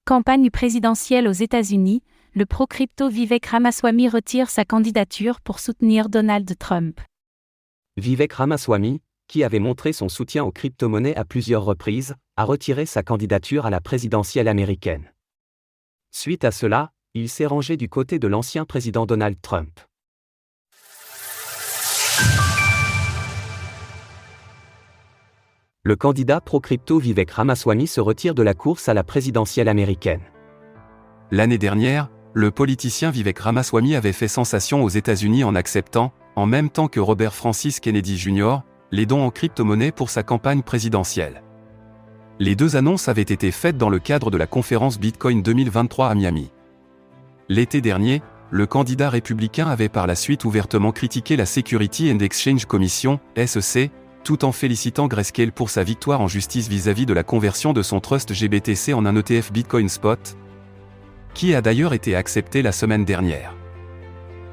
Campagne présidentielle aux États-Unis, le pro-crypto Vivek Ramaswamy retire sa candidature pour soutenir Donald Trump. Vivek Ramaswamy, qui avait montré son soutien aux crypto-monnaies à plusieurs reprises, a retiré sa candidature à la présidentielle américaine. Suite à cela, il s'est rangé du côté de l'ancien président Donald Trump. Le candidat pro-crypto Vivek Ramaswamy se retire de la course à la présidentielle américaine. L'année dernière, le politicien Vivek Ramaswamy avait fait sensation aux États-Unis en acceptant, en même temps que Robert Francis Kennedy Jr., les dons en crypto-monnaie pour sa campagne présidentielle. Les deux annonces avaient été faites dans le cadre de la conférence Bitcoin 2023 à Miami. L'été dernier, le candidat républicain avait par la suite ouvertement critiqué la Security and Exchange Commission, SEC, tout en félicitant Grayscale pour sa victoire en justice vis-à-vis de la conversion de son trust GBTC en un ETF Bitcoin Spot, qui a d'ailleurs été accepté la semaine dernière.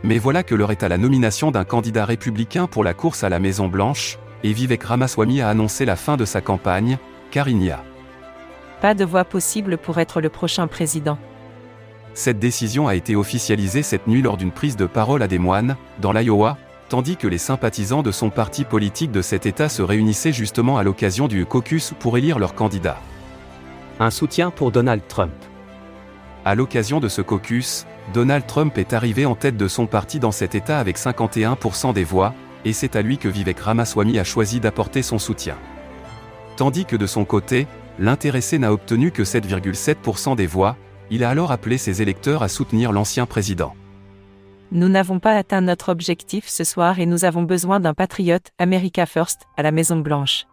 Mais voilà que l'heure est à la nomination d'un candidat républicain pour la course à la Maison-Blanche, et Vivek Ramaswamy a annoncé la fin de sa campagne, car il n'y a pas de voie possible pour être le prochain président. Cette décision a été officialisée cette nuit lors d'une prise de parole à Des Moines, dans l'Iowa, tandis que les sympathisants de son parti politique de cet État se réunissaient justement à l'occasion du caucus pour élire leur candidat. Un soutien pour Donald Trump. À l'occasion de ce caucus, Donald Trump est arrivé en tête de son parti dans cet État avec 51% des voix, et c'est à lui que Vivek Ramaswamy a choisi d'apporter son soutien. Tandis que de son côté, l'intéressé n'a obtenu que 7,7% des voix, il a alors appelé ses électeurs à soutenir l'ancien président. Nous n'avons pas atteint notre objectif ce soir et nous avons besoin d'un patriote, America First, à la Maison-Blanche.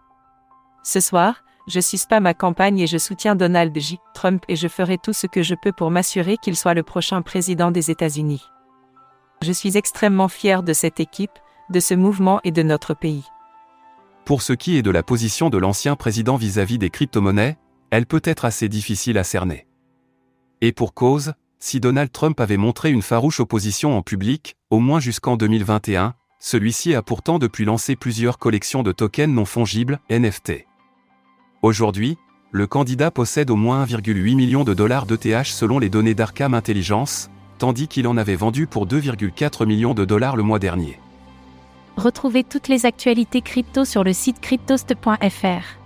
Ce soir, je suspends ma campagne et je soutiens Donald J. Trump et je ferai tout ce que je peux pour m'assurer qu'il soit le prochain président des États-Unis. Je suis extrêmement fier de cette équipe, de ce mouvement et de notre pays. Pour ce qui est de la position de l'ancien président vis-à-vis des crypto-monnaies, elle peut être assez difficile à cerner. Et pour cause, si Donald Trump avait montré une farouche opposition en public, au moins jusqu'en 2021, celui-ci a pourtant depuis lancé plusieurs collections de tokens non fongibles, NFT. Aujourd'hui, le candidat possède au moins 1,8 million de dollars d'ETH selon les données d'Arkham Intelligence, tandis qu'il en avait vendu pour 2,4 millions de dollars le mois dernier. Retrouvez toutes les actualités crypto sur le site cryptost.fr.